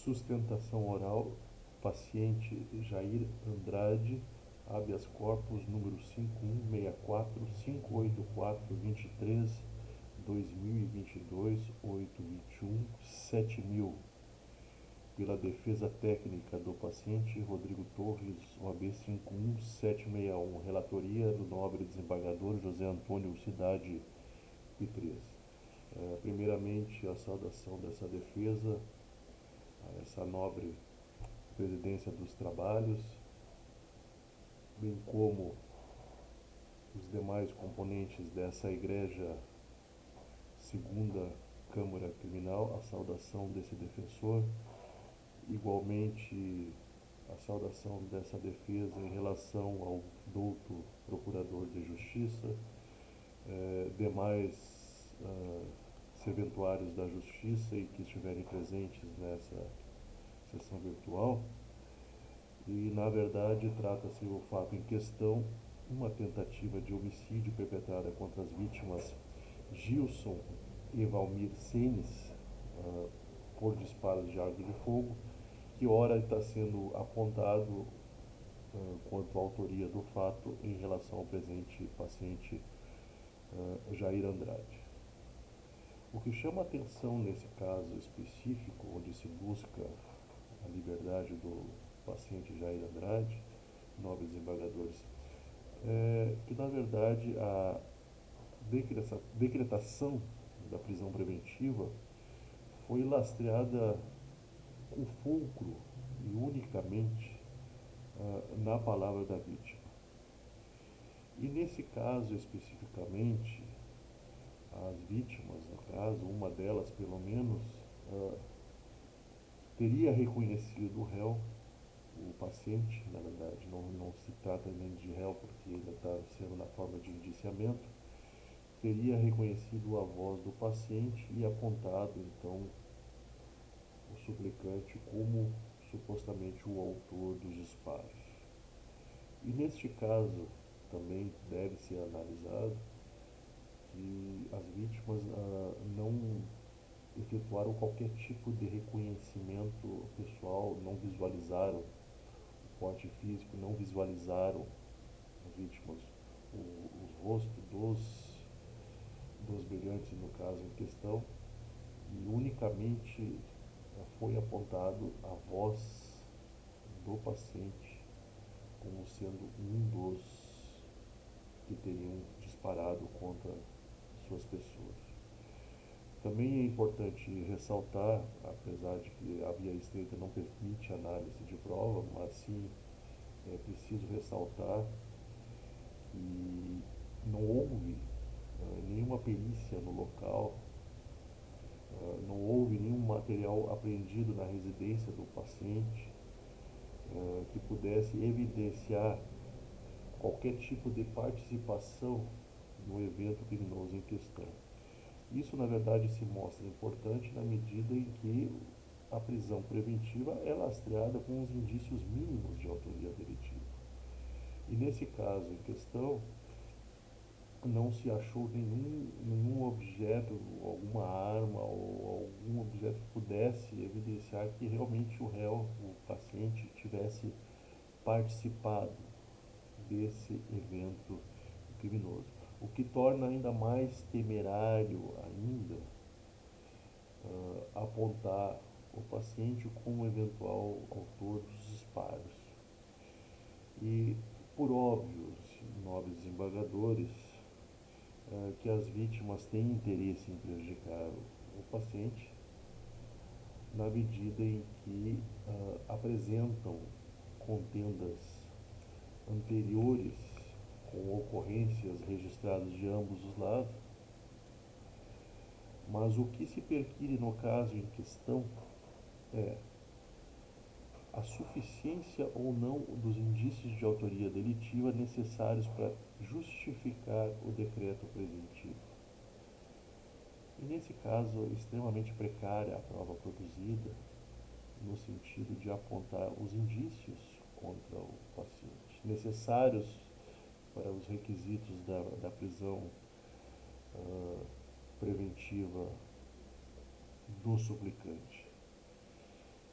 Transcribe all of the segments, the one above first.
Sustentação oral, paciente Jair Andrade, habeas corpus número 5164-584-23-2022-821, 7000. Pela defesa técnica do paciente Rodrigo Torres, OAB 51761, relatoria do nobre desembargador José Antônio Cidade Pitres. Primeiramente, a saudação dessa defesa a essa nobre presidência dos trabalhos, bem como os demais componentes dessa igreja segunda Câmara Criminal, a saudação desse defensor, igualmente a saudação dessa defesa em relação ao douto Procurador de Justiça, demais serventuários da Justiça e que estiverem presentes nessa sessão virtual. E, na verdade, trata-se o fato em questão, uma tentativa de homicídio perpetrada contra as vítimas Gilson e Valmir Senes, por disparos de arma de fogo, que ora está sendo apontado quanto à autoria do fato em relação ao presente paciente Jair Andrade. O que chama atenção nesse caso específico, onde se busca a liberdade do paciente Jair Andrade, nobres desembargadores, que na verdade a decretação da prisão preventiva foi lastreada com fulcro e unicamente na palavra da vítima. E nesse caso especificamente, as vítimas, no caso, uma delas pelo menos, teria reconhecido o réu, o paciente, na verdade, não se trata nem de réu porque ainda está sendo na forma de indiciamento, teria reconhecido a voz do paciente e apontado então o suplicante como supostamente o autor dos disparos. E neste caso também deve ser analisado que as vítimas não efetuaram qualquer tipo de reconhecimento pessoal, não visualizaram o porte físico, não visualizaram as vítimas, os rostos dos brilhantes, no caso em questão, e unicamente foi apontado a voz do paciente como sendo um dos que teriam disparado contra suas pessoas. Também é importante ressaltar, apesar de que a via estreita não permite análise de prova, mas sim é preciso ressaltar que não houve nenhuma perícia no local, não houve nenhum material apreendido na residência do paciente que pudesse evidenciar qualquer tipo de participação no evento criminoso em questão. Isso, na verdade, se mostra importante na medida em que a prisão preventiva é lastreada com os indícios mínimos de autoria delitiva. E nesse caso em questão, não se achou nenhum objeto, alguma arma ou algum objeto que pudesse evidenciar que realmente o réu, o paciente, tivesse participado desse evento criminoso. O que torna ainda mais temerário ainda apontar o paciente como eventual autor dos disparos. E, por óbvio, nobres desembargadores, que as vítimas têm interesse em prejudicar o paciente, na medida em que apresentam contendas anteriores com ocorrências registradas de ambos os lados, mas o que se perquire no caso em questão é a suficiência ou não dos indícios de autoria delitiva necessários para justificar o decreto preventivo. E nesse caso, é extremamente precária a prova produzida, no sentido de apontar os indícios contra o paciente, necessários para os requisitos da prisão preventiva do suplicante.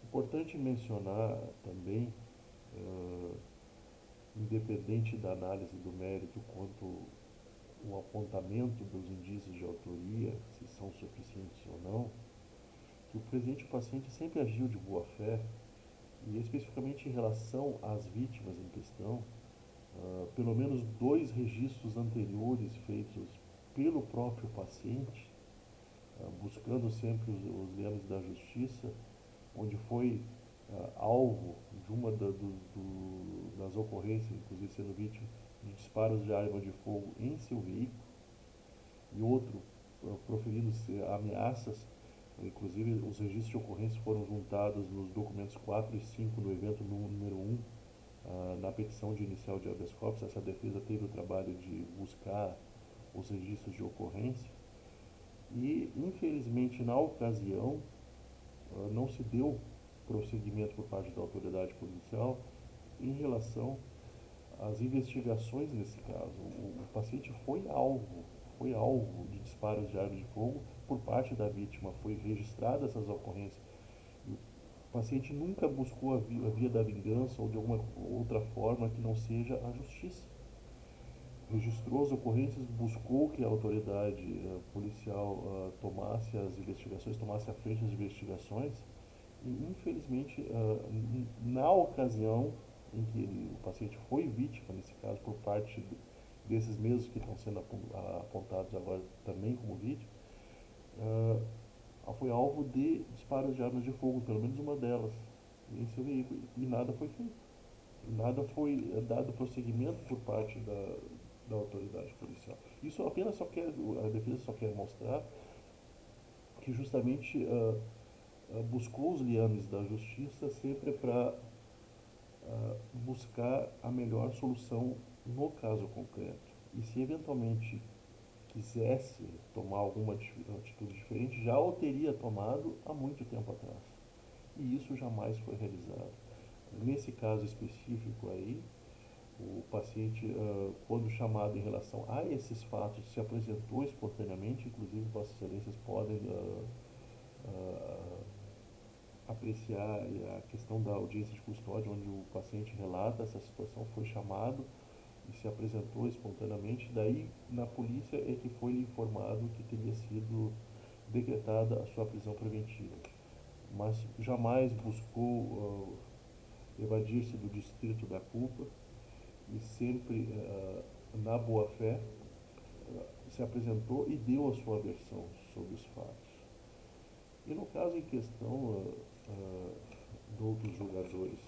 Importante mencionar também, uh, independente da análise do mérito quanto o apontamento dos indícios de autoria, se são suficientes ou não, que o presente paciente sempre agiu de boa fé e especificamente em relação às vítimas em questão, pelo menos dois registros anteriores feitos pelo próprio paciente, buscando sempre os liames da justiça, onde foi alvo de uma das ocorrências, inclusive sendo vítima de disparos de arma de fogo em seu veículo, e outro proferindo ameaças. Inclusive, os registros de ocorrência foram juntados nos documentos 4 e 5 do evento número 1, na petição de inicial de habeas corpus. Essa defesa teve o trabalho de buscar os registros de ocorrência e, infelizmente, na ocasião, não se deu prosseguimento por parte da autoridade policial em relação às investigações nesse caso. O paciente foi alvo de disparos de arma de fogo por parte da vítima, foi registrada essas ocorrências. O paciente nunca buscou a via da vingança ou de alguma outra forma que não seja a justiça. Registrou as ocorrências, buscou que a autoridade policial tomasse as investigações, tomasse à frente das investigações e, infelizmente, na ocasião em que o paciente foi vítima, nesse caso, por parte desses mesmos que estão sendo apontados agora também como vítima, foi alvo de disparos de armas de fogo, pelo menos uma delas, em seu veículo, e nada foi feito. Nada foi dado prosseguimento por parte da autoridade policial. Isso apenas só quer, a defesa só quer mostrar que justamente buscou os liames da justiça sempre para buscar a melhor solução no caso concreto. E se eventualmente quisesse tomar alguma atitude diferente, já o teria tomado há muito tempo atrás. E isso jamais foi realizado. Nesse caso específico aí, o paciente, quando chamado em relação a esses fatos, se apresentou espontaneamente, inclusive Vossas Excelências podem apreciar a questão da audiência de custódia, onde o paciente relata essa situação, foi chamado e se apresentou espontaneamente. Daí, na polícia, é que foi informado que teria sido decretada a sua prisão preventiva. Mas jamais buscou evadir-se do distrito da culpa e sempre, na boa-fé, se apresentou e deu a sua versão sobre os fatos. E no caso em questão de outros julgadores,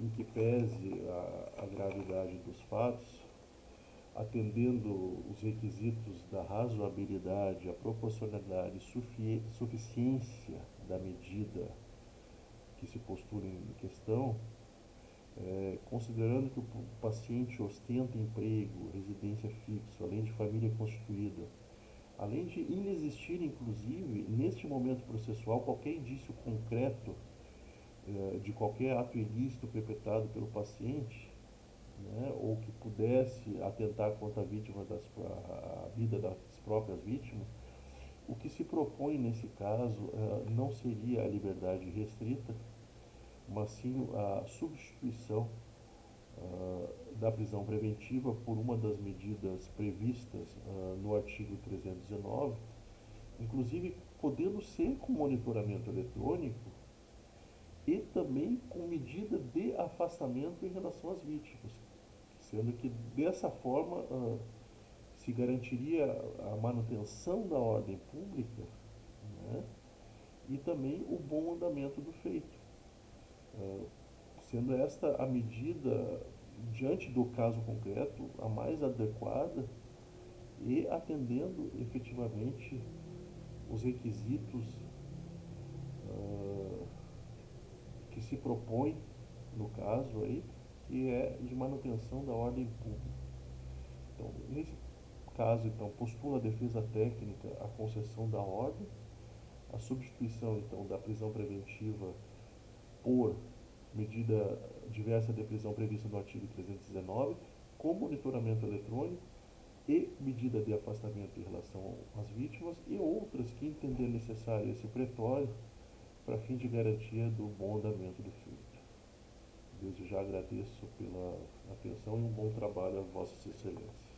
em que pese a gravidade dos fatos, atendendo os requisitos da razoabilidade, a proporcionalidade e suficiência da medida que se postula em questão, considerando que o paciente ostenta emprego, residência fixa, além de família constituída, além de inexistir, inclusive, neste momento processual, qualquer indício concreto de qualquer ato ilícito perpetrado pelo paciente, né, ou que pudesse atentar contra a vida das próprias vítimas, o que se propõe nesse caso não seria a liberdade restrita, mas sim a substituição da prisão preventiva por uma das medidas previstas no artigo 319, inclusive podendo ser com monitoramento eletrônico e também com medida de afastamento em relação às vítimas, sendo que dessa forma se garantiria a manutenção da ordem pública, né, e também o bom andamento do feito, sendo esta a medida, diante do caso concreto, a mais adequada e atendendo efetivamente os requisitos que se propõe no caso aí, que é de manutenção da ordem pública. Então, nesse caso, então, postula a defesa técnica a concessão da ordem, a substituição, então, da prisão preventiva por medida diversa de prisão prevista no artigo 319, com monitoramento eletrônico e medida de afastamento em relação às vítimas e outras que entender necessário esse pretório para fim de garantia do bom andamento do feito. Desde já agradeço pela atenção e um bom trabalho a Vossas Excelências.